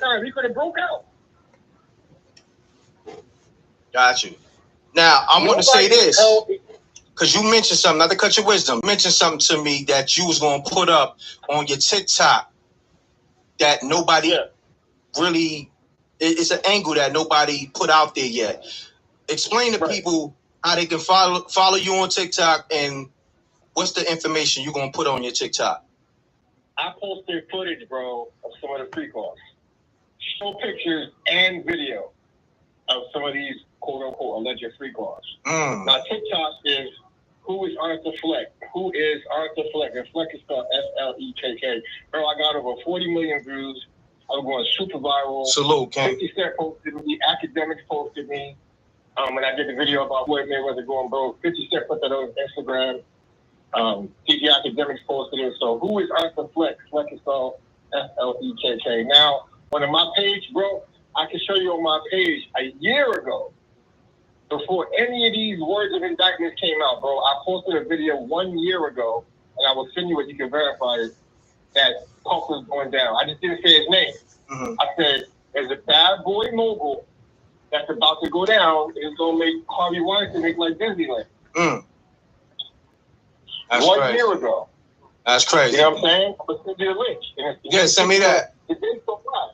time. He could have broke out. Got you. Now, I'm going to say this, because you mentioned something, not to cut your wisdom, you mentioned something to me that you was going to put up on your TikTok that nobody really, it's an angle that nobody put out there yet. Explain to people how they can follow you on TikTok, and what's the information you're going to put on your TikTok? I posted footage, bro, of some of the freak-offs. Show pictures and video of some of these quote-unquote alleged freak-offs. Now, TikTok is who is Arthur Fleck? Who is Arthur Fleck? And Fleck is spelled F-L-E-K-K. Bro, I got over 40 million views. I was going super viral. Salute, Ken. 50 Cent posted me. Academics posted me. When I did the video about Floyd Mayweather going broke, 50 Cent put that on Instagram. TG Academics posted it. So who is Arthur Fleck? Fleck is spelled F-L-E-K-K. Now, on my page, bro, I can show you on my page a year ago, before any of these words of indictments came out, bro, I posted a video 1 year ago, and I will send you what you can verify it, that Puff was going down. I just didn't say his name. I said, there's a bad boy mogul that's about to go down, and it's going to make Harvey Weinstein look like Disneyland. That's 1 crazy. year ago. That's crazy. You know what I'm saying? I'm going to send you a link. Yeah, send me that. It didn't so far.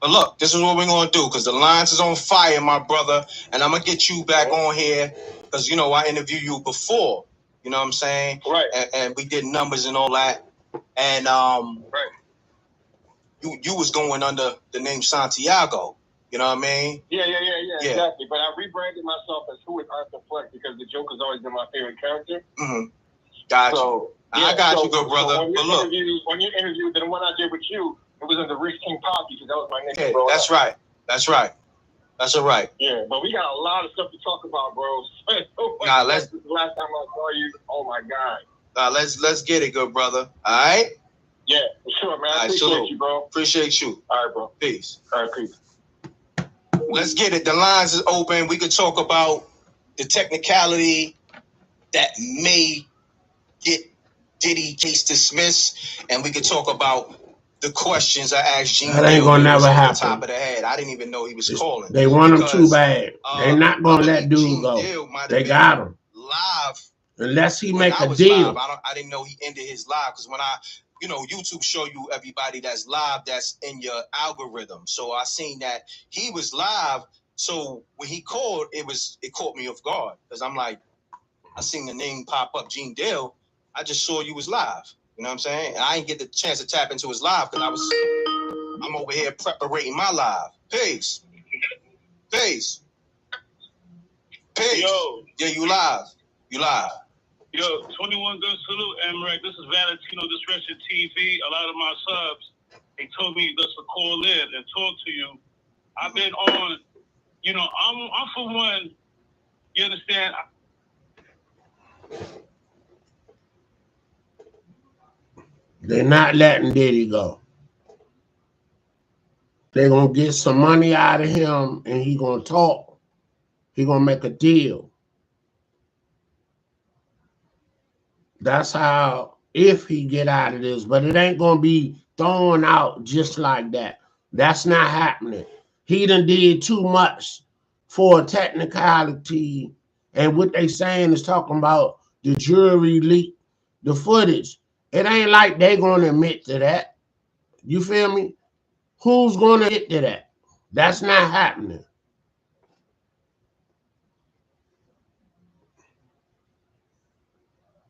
But look, this is what we're going to do, because the lines is on fire, my brother, and I'm going to get you back on here, because, you know, I interviewed you before, you know what I'm saying? Right. And we did numbers and all that, and you was going under the name Santiago, you know what I mean? Yeah, exactly. But I rebranded myself as Who is Arthur Fleck, because the Joker's always been my favorite character. Got you. I got you, good brother. So but look, when you interviewed, the one I did with you, it was under Rich King Poppy, because that was my name. Okay, that's right. That's right. That's all right. Yeah, but we got a lot of stuff to talk about, bro. Let's. The last time I saw you, oh my God. Let's get it, good brother. All right. Yeah, for sure, man. I appreciate you, bro. Appreciate you. All right, bro. Peace. All right, peace. Let's get it. The lines is open. We could talk about the technicality that may get Diddy case dismissed, and we could talk about the questions I asked Gene. That ain't gonna never happen. Top of the head. I didn't even know he was calling. They want him too bad. They're not gonna let dude go. They got him live unless he make a deal. Live. I didn't know he ended his live, because when YouTube show you everybody that's live that's in your algorithm. So I seen that he was live. So when he called, it caught me off guard, because I'm like, I seen the name pop up, Gene Dale. I just saw you was live. You know what I'm saying? And I didn't get the chance to tap into his live, because I'm over here preparing my live. Peace. Peace. Yo. Yeah, you live. Yo, 21 Gun Salute, Emmerich. This is Valentino Discretion TV. A lot of my subs, they told me just to call in and talk to you. I've been on, I'm for one, you understand? They're not letting Diddy go. They're going to get some money out of him, and he going to talk. He going to make a deal. That's how, if he get out of this. But it ain't going to be thrown out just like that. That's not happening. He done did too much for a technicality. And what they saying is talking about the jury leak, the footage. It ain't like they going to admit to that. You feel me? Who's going to get to that? That's not happening.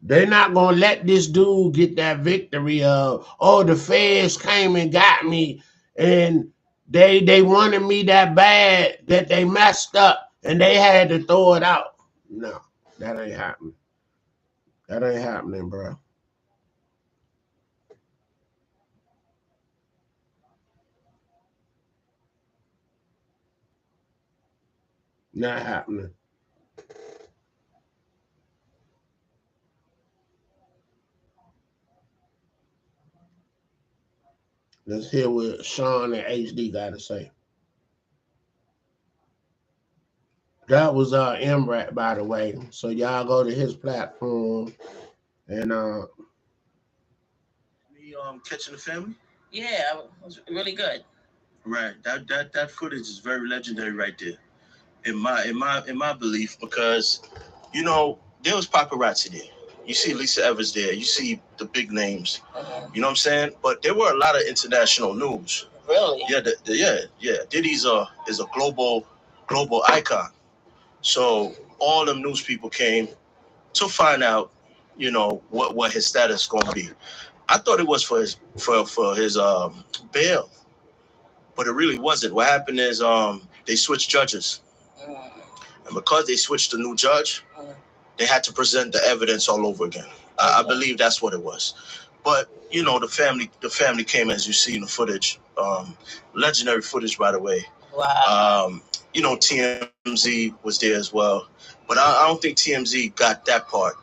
They're not going to let this dude get that victory of, oh, the feds came and got me, and they wanted me that bad that they messed up and they had to throw it out. No, that ain't happening. That ain't happening, bro. Not happening. Let's hear what Sean and HD got to say. That was MRAT, by the way. So y'all go to his platform and catching the family? Yeah, it was really good. Right. That footage is very legendary right there. In my belief, because there was paparazzi there. You see Lisa Evers there. You see the big names. You know what I'm saying? But there were a lot of international news. Really? Yeah. Diddy's is a global icon. So all them news people came to find out, what his status gonna be. I thought it was for his bail, but it really wasn't. What happened is they switched judges, and because they switched a new judge, they had to present the evidence all over again. I believe that's what it was. But the family came, as you see in the footage. Legendary footage, by the way. Wow. TMZ was there as well, but I don't think TMZ got that part.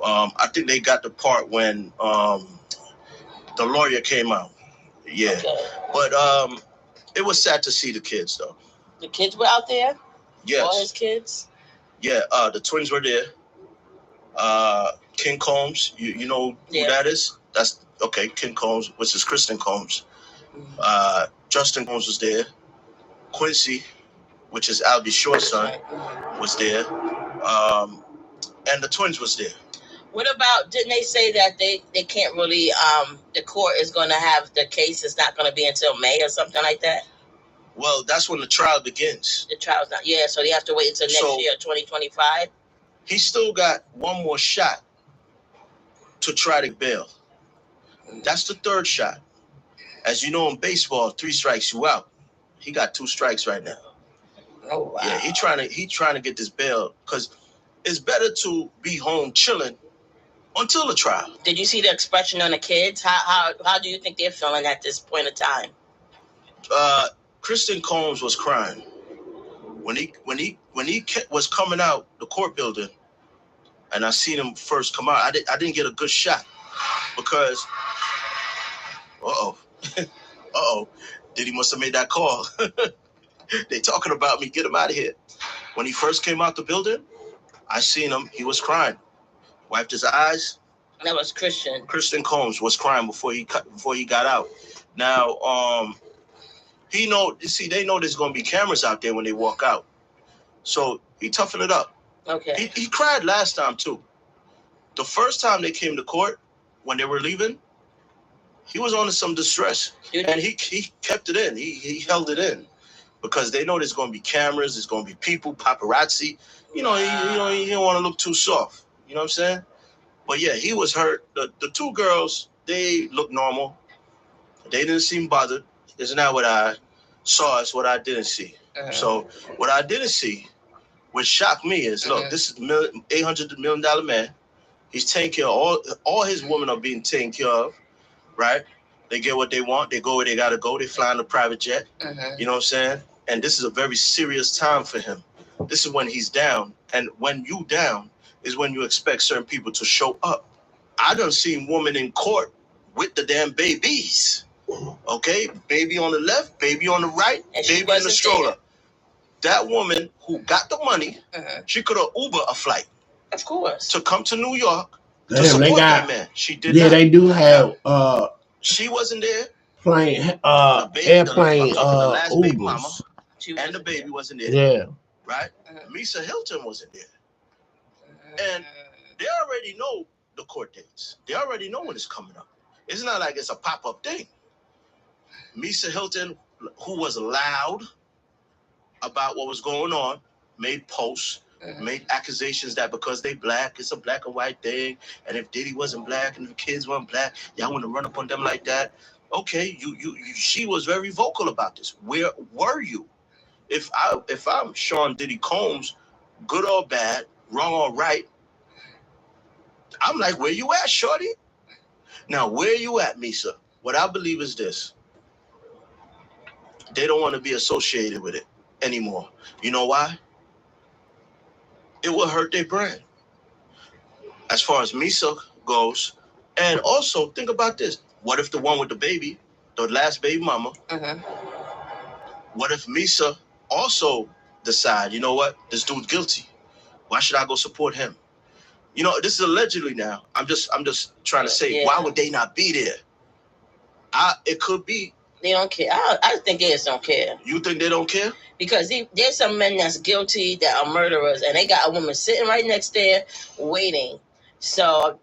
I think they got the part when the lawyer came out. Yeah. Okay. But it was sad to see the kids, though. The kids were out there? Yes. All his kids? Yeah, the twins were there. King Combs, you know who that is? That's okay. King Combs, which is Kristen Combs. Justin Combs was there. Quincy, which is Albie Short's son, was there. And the twins was there. What about, didn't they say that they can't really, the court is going to have, the case is not going to be until May or something like that? Well, that's when the trial begins. The trial's not, so they have to wait until next year, 2025? He still got one more shot to try to bail. That's the third shot. As you know, in baseball, 3 strikes you out. He got 2 strikes right now. Oh, wow. Yeah, he trying to get this bail because it's better to be home chilling until the trial. Did you see the expression on the kids? How do you think they're feeling at this point of time? Kristen Combs was crying when he was coming out the court building, and I seen him first come out. I didn't get a good shot because Diddy must have made that call. They talking about me. Get him out of here. When he first came out the building, I seen him. He was crying. Wiped his eyes. That was Christian. Kristen Combs was crying before he got out. Now, they know there's gonna be cameras out there when they walk out. So he toughened it up. Okay. He cried last time too. The first time they came to court, when they were leaving, he was under some distress, and he kept it in. He held it in because they know there's gonna be cameras, there's gonna be people, paparazzi. He don't want to look too soft. You know what I'm saying? But yeah, he was hurt. The 2 girls, they looked normal. They didn't seem bothered. Isn't that what I saw? It's what I didn't see. So what I didn't see, what shocked me is, look, this is $800 million man. He's taking care of all his women are being taken care of, right? They get what they want. They go where they got to go. They fly in a private jet. You know what I'm saying? And this is a very serious time for him. This is when he's down. And when you down is when you expect certain people to show up. I done seen women in court with the damn babies. Okay? Baby on the left, baby on the right, and baby in the stroller. That woman who got the money, she could have Uber a flight. Of course. To come to New York Damn, to support that man. She did not. Yeah, they do have she wasn't there. Plane airplane baby mama and the baby wasn't there. Yeah. Right? Misa Hilton wasn't there. And they already know the court dates. They already know when it's coming up. It's not like it's a pop-up thing. Misa Hilton, who was loud about what was going on, made posts, made accusations that because they black, it's a black and white thing. And if Diddy wasn't black and if the kids weren't black, y'all want to run up on them like that. Okay, she was very vocal about this. Where were you? If I'm Sean Diddy Combs, good or bad, wrong or right, I'm like, where you at, shorty? Now, where you at, Misa? What I believe is this. They don't want to be associated with it anymore. You know why? It will hurt their brand. As far as Misa goes, and also think about this. What if the one with the baby, the last baby mama, what if Misa also decide, you know what, this dude's guilty. Why should I go support him? You know, this is allegedly now. I'm just trying to say, why would they not be there? It could be They don't care. I think they just don't care. You think they don't care? Because there's some men that's guilty that are murderers, and they got a woman sitting right next there waiting. So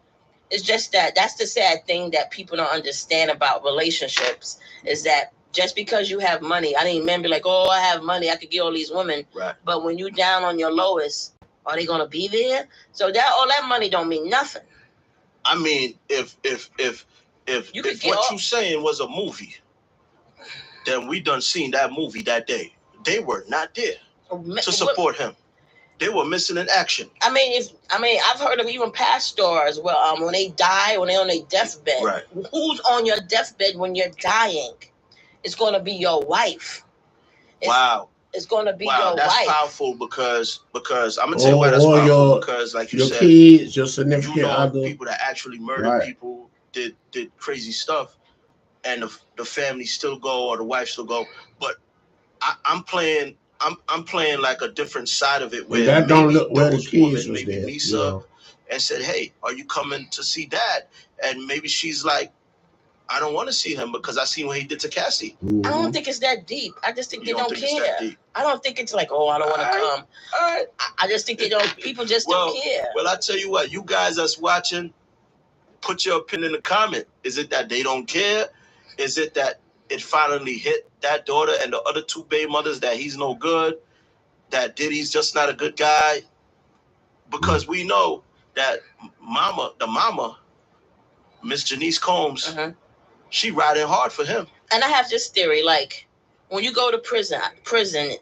it's just that's the sad thing that people don't understand about relationships is that just because you have money, I think men be like, oh, I have money, I could get all these women. Right. But when you down on your lowest, are they gonna be there? So that all that money don't mean nothing. I mean, if what you saying was a movie, then we done seen that movie that day. They were not there to support him. They were missing in action. I mean, I've heard of even past stars where when they die, when they're on their deathbed. Right. Who's on your deathbed when you're dying? It's going to be your wife. Wow. It's going to be your wife. That's powerful because I'm gonna tell you why that's powerful. Because like you your said, kids, your significant other, people that actually murdered people did crazy stuff, and the family still go or the wife still go. But I'm playing like a different side of it where that don't look where the kids was maybe there, Lisa and said, "Hey, are you coming to see Dad?" And maybe she's like, "I don't want to see him because I seen what he did to Cassie." I don't think it's that deep. I just think they don't care. I don't think it's like, oh, I don't want to come. All right. I just think they don't. People just don't care. Well, I tell you what, you guys that's watching, put your opinion in the comment. Is it that they don't care? Is it that it finally hit that daughter and the other two baby mothers that he's no good, that Diddy's just not a good guy? Because we know that the mama, Miss Janice Combs, she riding hard for him. And I have this theory, like, when you go to prison,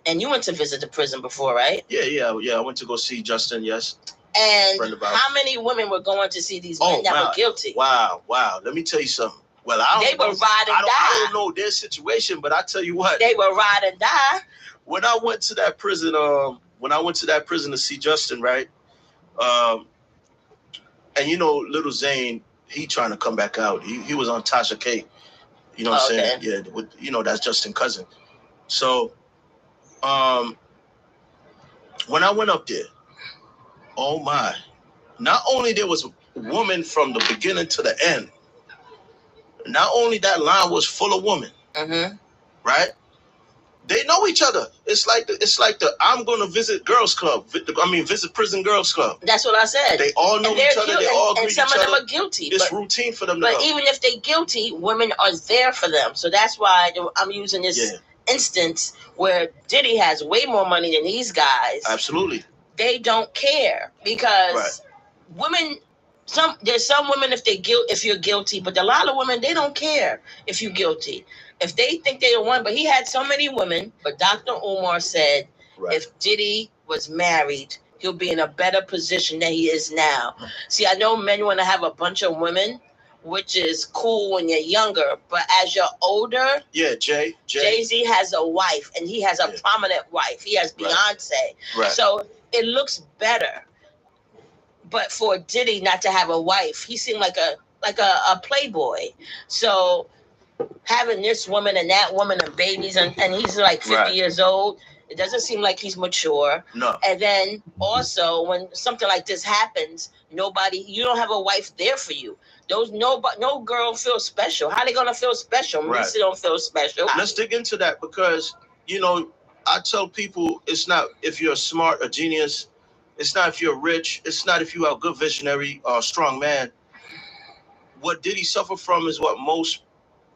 and you went to visit the prison before, right? Yeah. I went to go see Justin, yes. And how many women were going to see these men that were guilty? Wow. Let me tell you something. Well, they were ride and die. I don't know their situation, but I tell you what. They were ride and die. When I went to that prison, to see Justin, right? And you know, Little Zane, he trying to come back out. He was on Tasha K. You know what I'm saying? Yeah, that's Justin's cousin. So, when I went up there, oh my! Not only there was a woman from the beginning to the end. Not only that line was full of women, right? They know each other. It's like the I'm gonna visit girls club. Visit prison girls club. That's what I said. They all know each other. They all greet each other. And some of them are guilty. It's routine for them. But even if they're guilty, women are there for them. So that's why I'm using this instance where Diddy has way more money than these guys. Absolutely. They don't care because women. There's some women if you're guilty, but a lot of women they don't care if you're guilty. If they think they're the one, but he had so many women. But Dr. Umar said if Diddy was married, he'll be in a better position than he is now. See, I know men want to have a bunch of women, which is cool when you're younger, but as you're older, Jay-Z has a wife, and he has a prominent wife. He has Beyonce, so it looks better. But for Diddy not to have a wife, he seemed like a playboy. So having this woman and that woman and babies, and he's like 50 years old, it doesn't seem like he's mature. No. And then also when something like this happens, you don't have a wife there for you. No girl feels special. How they gonna feel special? Lisa don't feel special. Let's dig into that because I tell people it's not if you're smart, a genius. It's not if you're rich. It's not if you are a good visionary or a strong man. What Diddy suffer from is what most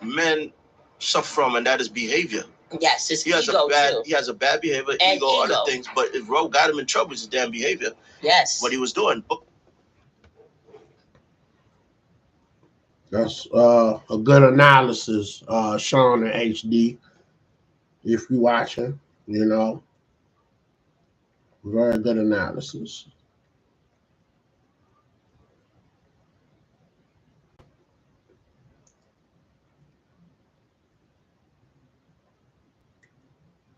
men suffer from, and that is behavior. Yes, his ego too. He has a bad behavior, and ego, other things. But if Roe got him in trouble, it's his damn behavior. Yes. What he was doing. That's a good analysis, Sean and HD. If you watching, very good analysis.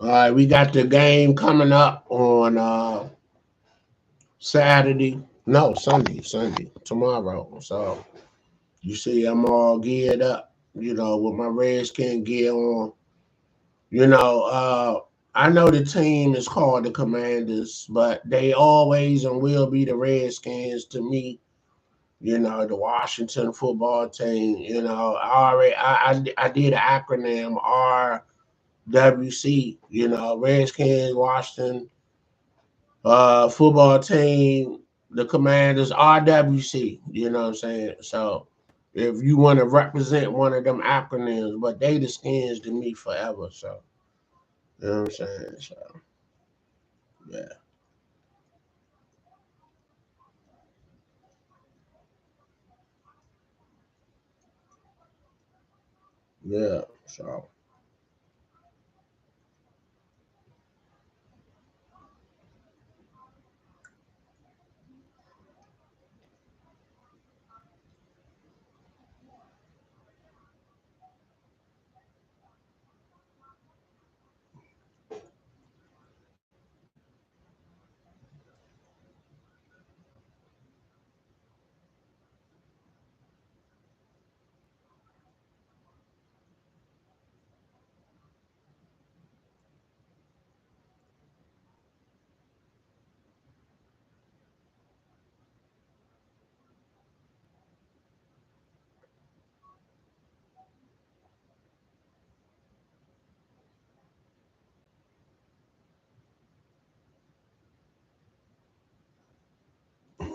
All right, we got the game coming up on Sunday, tomorrow. So you see, I'm all geared up, with my Redskin gear on. I know the team is called the Commanders, but they always and will be the Redskins to me. You know, the Washington football team. You know, I did an acronym RWC. You know, Redskins, Washington football team, the Commanders, RWC. You know what I'm saying? So if you want to represent one of them acronyms, but they the skins to me forever. So you know what I'm saying? So yeah, yeah. So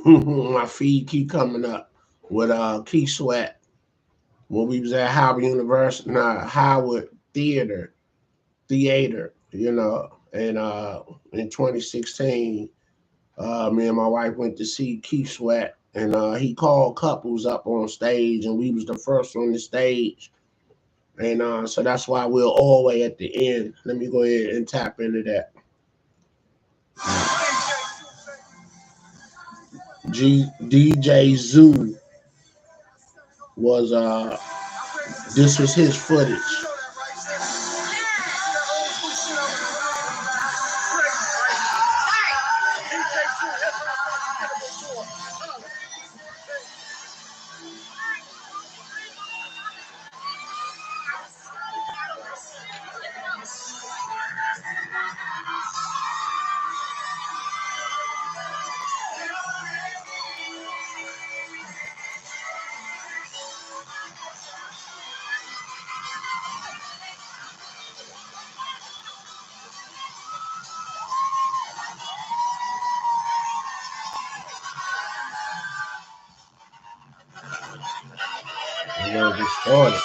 my feed keep coming up with Key Sweat when we was at Howard University, Howard Theater, you know, and in 2016, me and my wife went to see Keith Sweat, and he called couples up on stage, and we was the first on the stage, and so that's why we're all the way at the end. Let me go ahead and tap into that. DJ Zoo was this was his footage. You know, just started.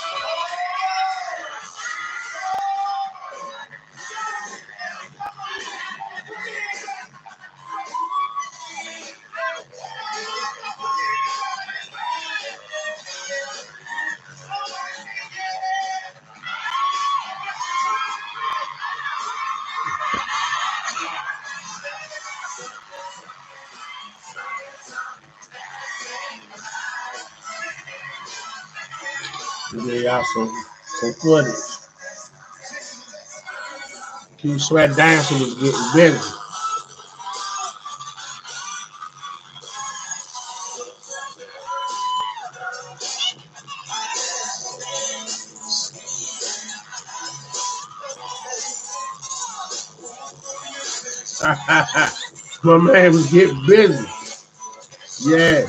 They got some footage. Keith Sweat dancing was getting busy. My man was getting busy. Yeah.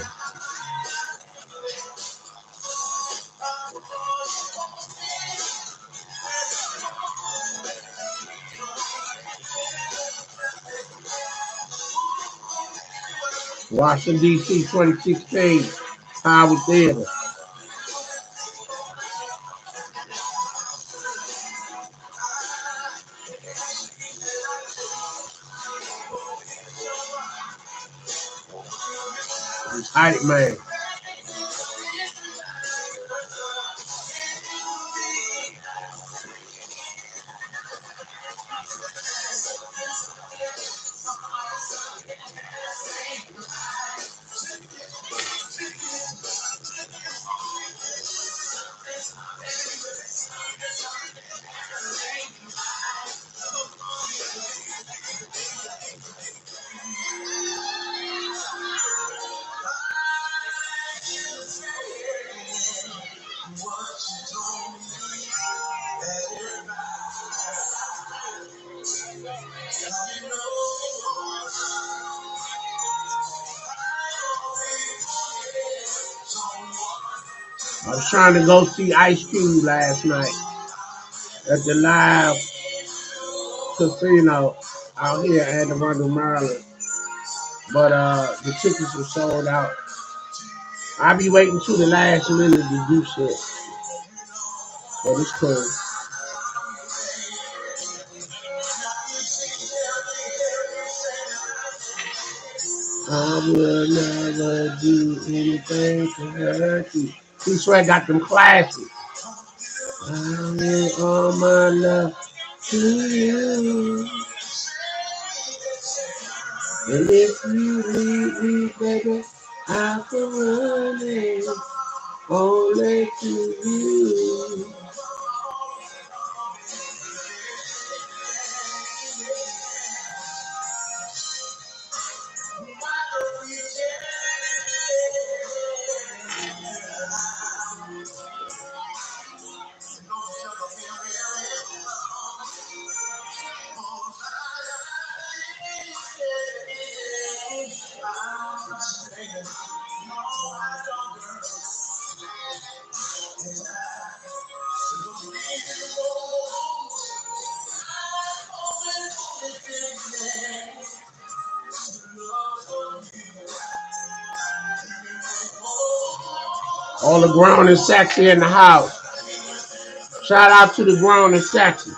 Washington, D.C., 2016, Howard Theater. His hype man. I was trying to go see Ice Cube last night at the live casino out here at Arundel, Maryland. But the tickets were sold out. I be waiting till the last minute to do shit. But it's cool. I will never do anything to hurt you. He swear got them classics. I will all my love to you. And if you leave me, baby, I can run it only to you. All the grown and sexy in the house. Shout out to the grown and sexy.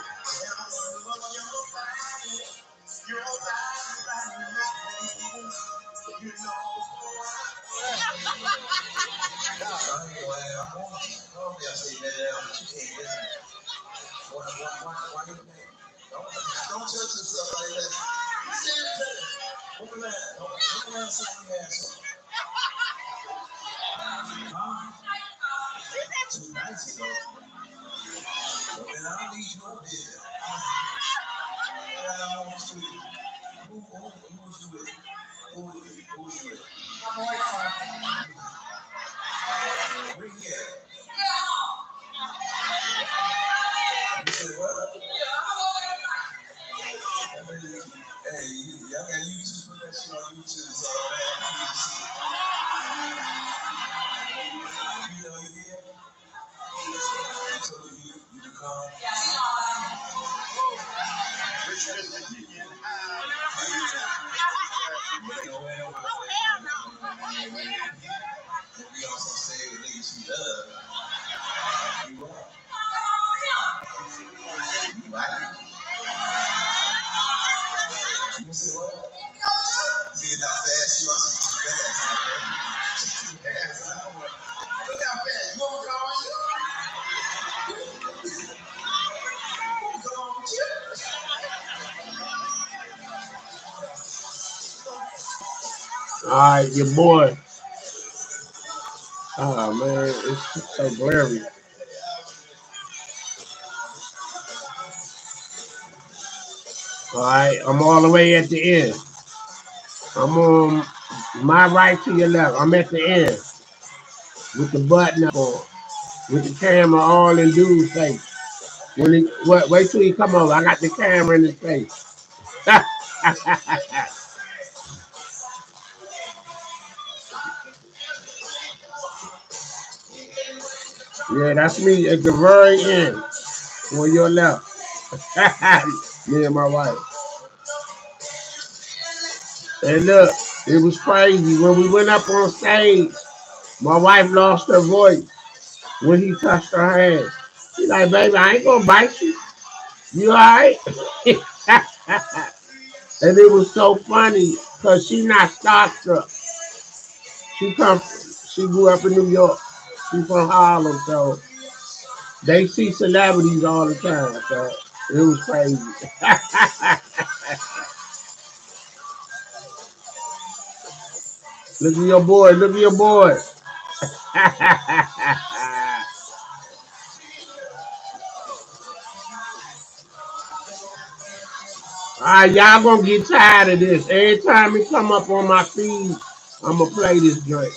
All right, your boy. Oh man, it's so blurry. All right, I'm all the way at the end. I'm on my right to your left. I'm at the end with the button up on, with the camera all in dude's face. When he, wait till he come over. I got the camera in his face. Yeah, that's me at the very end on your left. Me and my wife. And look, it was crazy. When we went up on stage, my wife lost her voice when he touched her hand. She's like, baby, I ain't gonna bite you. You all right? And it was so funny because she not starstruck. She grew up in New York. She's from Harlem, so they see celebrities all the time. So it was crazy. Look at your boy. Look at your boy. All right, y'all gonna get tired of this. Every time it come up on my feed, I'm gonna play this joint.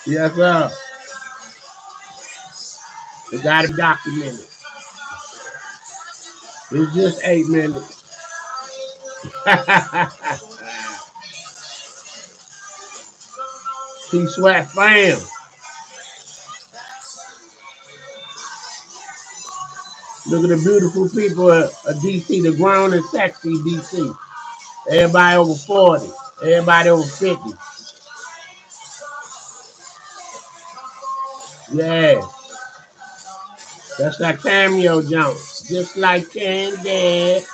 Yes, sir. It gotta be documented. It's just 8 minutes. T-Sweat fam. Look at the beautiful people of DC, the grown and sexy DC. Everybody over 40. Everybody over 50. Yeah. That's that cameo jump. Just like Candy.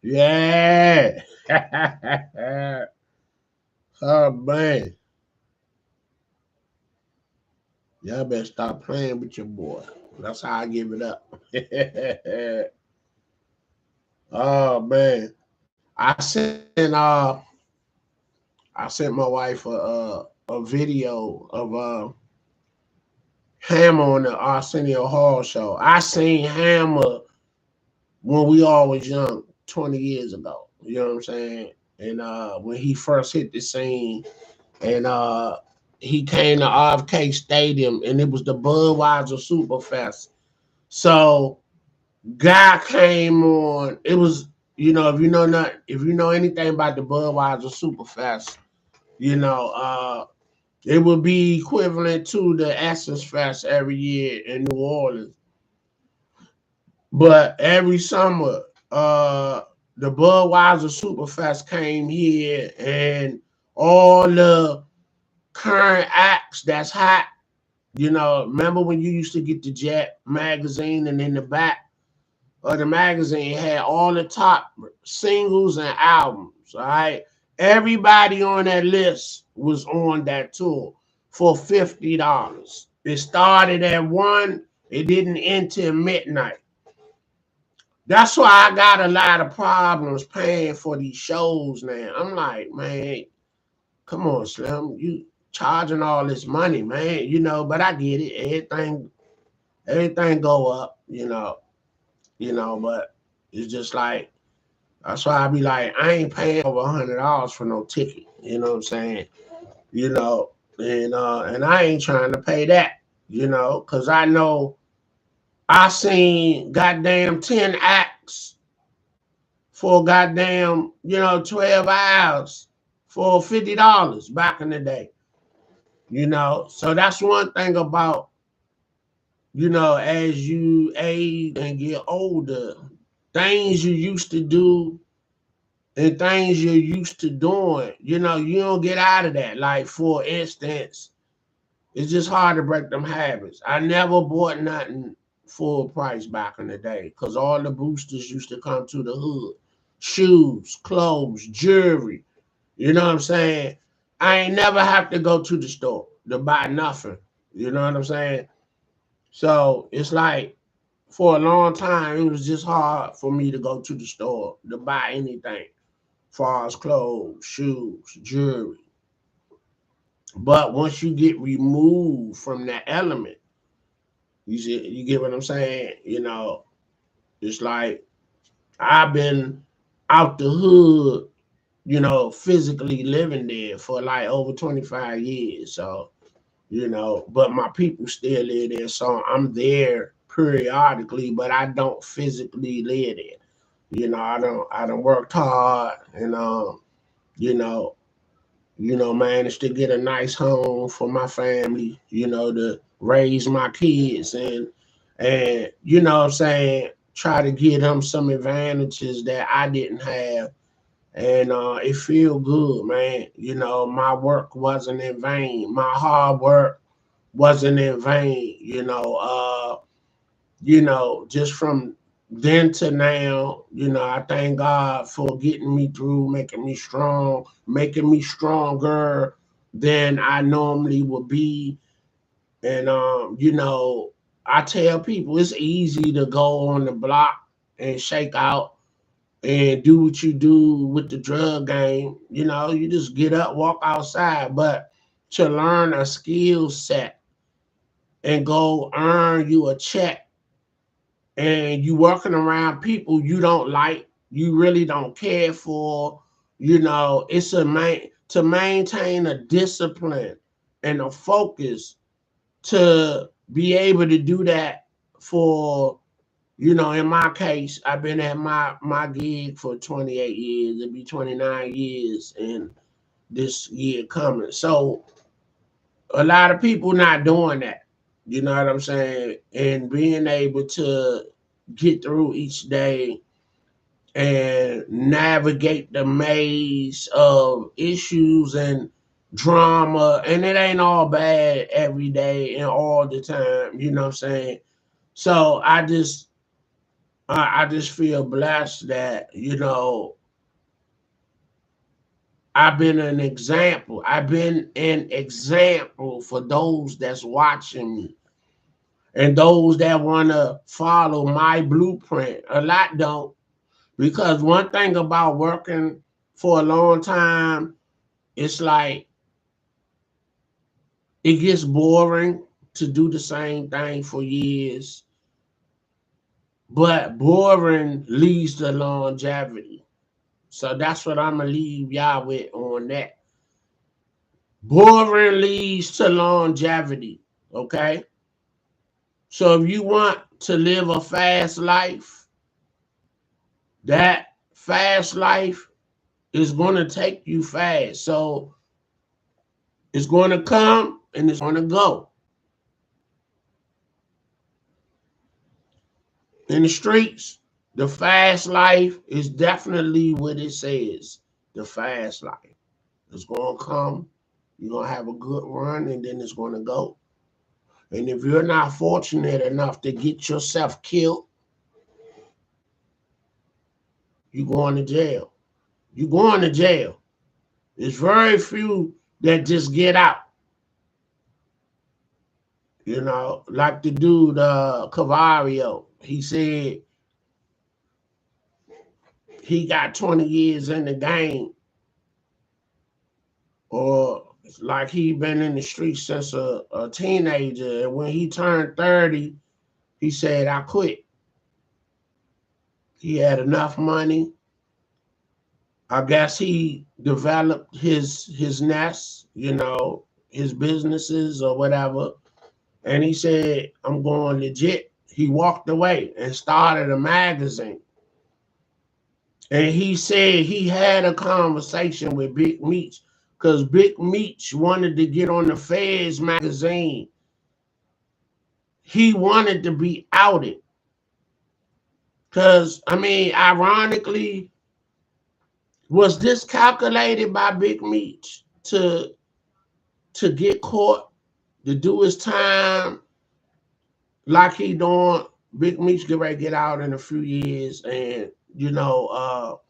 Yeah. Oh, man. Y'all better stop playing with your boy. That's how I give it up. Oh, man. I sent my wife a video of Hammer on the Arsenio Hall show. I seen Hammer when we all was young, 20 years ago. You know what I'm saying? And when he first hit the scene, and he came to RFK Stadium, and it was the Budweiser Superfest. So guy came on. It was, if you know anything about the Budweiser Superfest, it would be equivalent to the Essence Fest every year in New Orleans. But every summer, the Budweiser Superfest came here, and all the current acts that's hot. Remember when you used to get the Jet magazine, and in the back of the magazine had all the top singles and albums, all right? Everybody on that list was on that tour for $50. It started at 1, it didn't end till midnight. That's why I got a lot of problems paying for these shows now. I'm like, man, come on, Slim. You charging all this money, man, but I get it. Everything go up, but it's just like, that's why I be like, I ain't paying over $100 for no ticket. You know what I'm saying? And I ain't trying to pay that, because I know I seen goddamn 10 acts for goddamn, 12 hours for $50 back in the day. So that's one thing about, as you age and get older, things you used to do and things you're used to doing, you don't get out of that. Like, for instance, it's just hard to break them habits. I never bought nothing full price back in the day because all the boosters used to come to the hood. Shoes, clothes, jewelry. You know what I'm saying? I ain't never have to go to the store to buy nothing. You know what I'm saying? So it's like, for a long time, it was just hard for me to go to the store to buy anything, as far as clothes, shoes, jewelry. But once you get removed from that element, you get what I'm saying? It's like, I've been out the hood, physically living there for like over 25 years. So, but my people still live there. So I'm there periodically, but I don't physically live there. I don't worked hard, and managed to get a nice home for my family, to raise my kids, and what I'm saying, try to give them some advantages that I didn't have. And it feel good, man. My work wasn't in vain. My hard work wasn't in vain. Just from then to now, I thank God for getting me through, making me strong, making me stronger than I normally would be. And I tell people it's easy to go on the block and shake out and do what you do with the drug game. You just get up, walk outside. But to learn a skill set and go earn you a check, and you working around people you don't like, you really don't care for, You know, it's to maintain a discipline and a focus to be able to do that for, you know, in my case, I've been at my gig for 28 years. It'll be 29 years in this year coming. So a lot of people not doing that. You know what I'm saying? And being able to get through each day and navigate the maze of issues and drama. And it ain't all bad every day and all the time. You know what I'm saying? So I just feel blessed that, you know, I've been an example. I've been an example for those that's watching me and those that want to follow my blueprint. A lot don't, because one thing about working for a long time, it's like it gets boring to do the same thing for years, but boring leads to longevity. So that's what I'm going to leave y'all with on that. Boring leads to longevity, okay? So if you want to live a fast life, that fast life is going to take you fast. So it's going to come and it's going to go. In the streets, the fast life is definitely what it says. The fast life. It's going to come. You're going to have a good run and then it's going to go. And if you're not fortunate enough to get yourself killed, you're going to jail. You're going to jail. There's very few that just get out. You know, like the dude, Cavario, he said he got 20 years in the game, or like he been in the streets since a teenager. And when he turned 30, he said, I quit. He had enough money. I guess he developed his nest, you know, his businesses or whatever. And he said, I'm going legit. He walked away and started a magazine. And he said he had a conversation with Big Meech because Big Meech wanted to get on the Feds magazine. He wanted to be outed. Because, I mean, ironically, was this calculated by Big Meech to get caught, to do his time like he doing? Big Meech get ready to get out in a few years, and you know,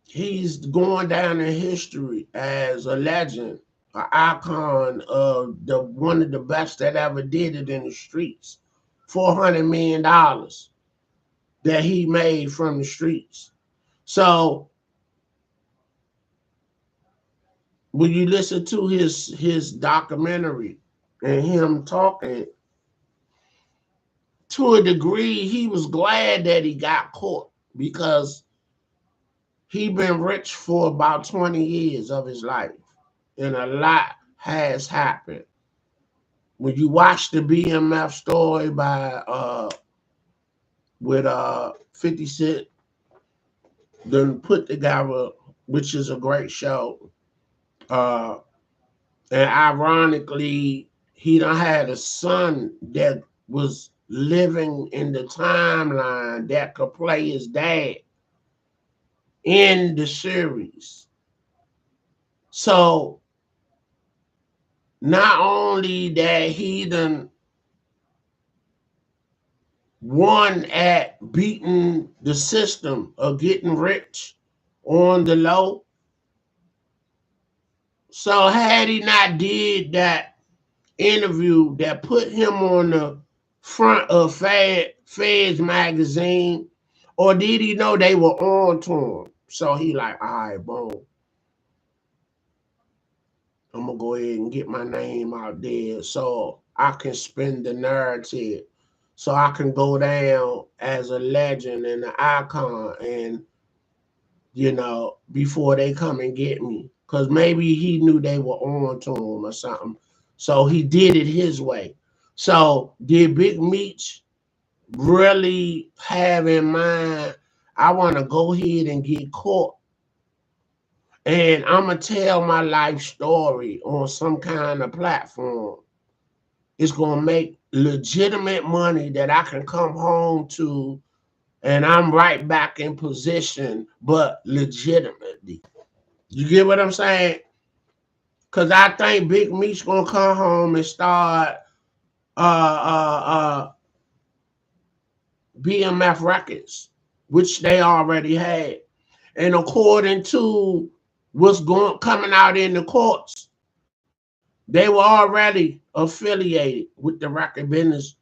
he's going down in history as a legend, an icon of the one of the best that ever did it in the streets. $400 million that he made from the streets. So when you listen to his documentary and him talking, to a degree, he was glad that he got caught because he been rich for about 20 years of his life, and a lot has happened. When you watch the BMF story by with 50 Cent, then put together, which is a great show. And ironically, he done had a son that was living in the timeline that could play his dad in the series. So not only that he done won at beating the system of getting rich on the low. So had he not did that interview that put him on the front of Feds magazine, or did he know they were on to him? So he like, all right, boom. I'm gonna go ahead and get my name out there so I can spin the narrative. so I can go down as a legend and an icon, and before they come and get me. Because maybe he knew they were on to him or something. So he did it his way. So did Big Meech really have in mind, I want to go ahead and get caught, and I'm going to tell my life story on some kind of platform? It's going to make legitimate money that I can come home to, and I'm right back in position, but legitimately. You get what I'm saying? Because I think Big Meech going to come home and start BMF Records, which they already had. And according to what's coming out in the courts, they were already affiliated with the record business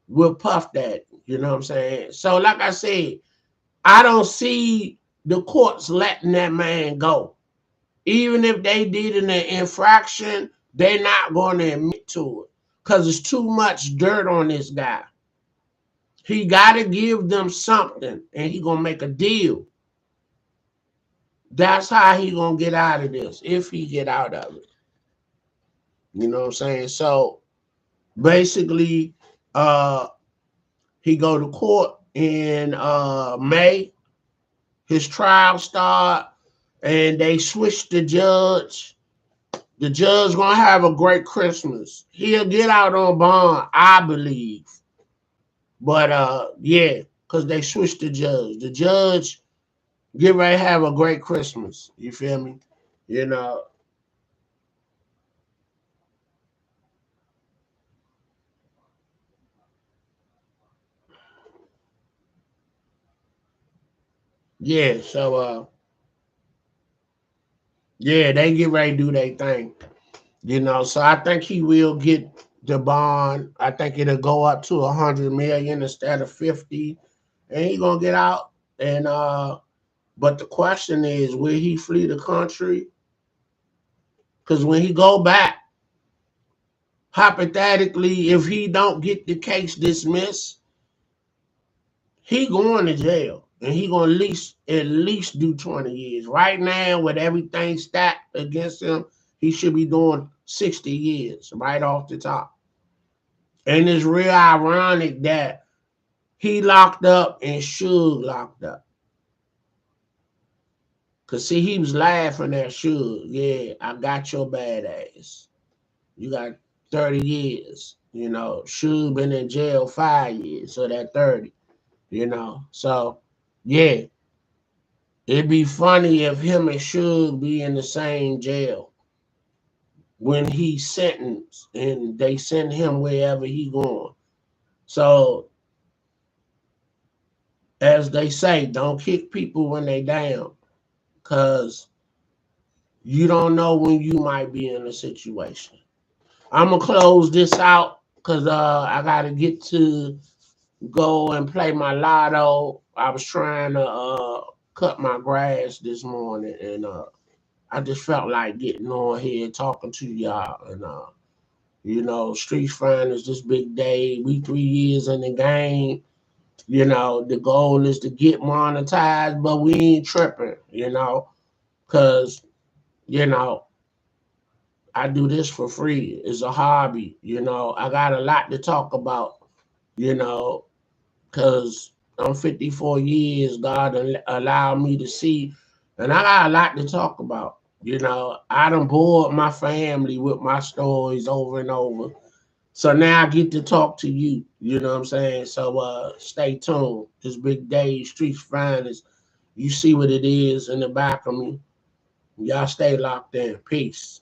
with Puff Daddy. You know what I'm saying? So like I said, I don't see the courts letting that man go. Even if they did an infraction, they're not going to admit to it because there's too much dirt on this guy. He got to give them something, and he going to make a deal. That's how he going to get out of this, if he get out of it. You know what I'm saying? So basically, he go to court in May. His trial start, and they switched the judge. The judge gonna have a great Christmas. He'll get out on bond, I believe. But yeah, because they switched the judge. The judge get ready to have a great Christmas. You feel me? You know. Yeah, so yeah, they get ready to do their thing. So I think he will get the bond. I think it'll go up to 100 million instead of 50, and he gonna get out. And but the question is, will he flee the country? Because when he go back, hypothetically, if he don't get the case dismissed, he going to jail, and he gonna at least do 20 years. Right now, with everything stacked against him, he should be doing 60 years right off the top. And it's real ironic that he locked up and Suge locked up. Because, see, he was laughing at Suge. Yeah, I got your bad ass. You got 30 years. Suge been in jail 5 years, so that 30. So, yeah. It'd be funny if him and Suge be in the same jail when he's sentenced and they send him wherever he going. So, as they say, don't kick people when they down, because you don't know when you might be in a situation. I'm going to close this out because I got to get to go and play my lotto. I was trying to cut my grass this morning, and I just felt like getting on here talking to y'all. And Streets Fine is this big day. We 3 years in the game. The goal is to get monetized, but we ain't tripping, because, I do this for free. It's a hobby, I got a lot to talk about, because I'm 54 years, God allowed me to see, and I got a lot to talk about. I done bored my family with my stories over and over. So now I get to talk to you. You know what I'm saying? So stay tuned. This big day, Streets Finest. You see what it is in the back of me. Y'all stay locked in. Peace.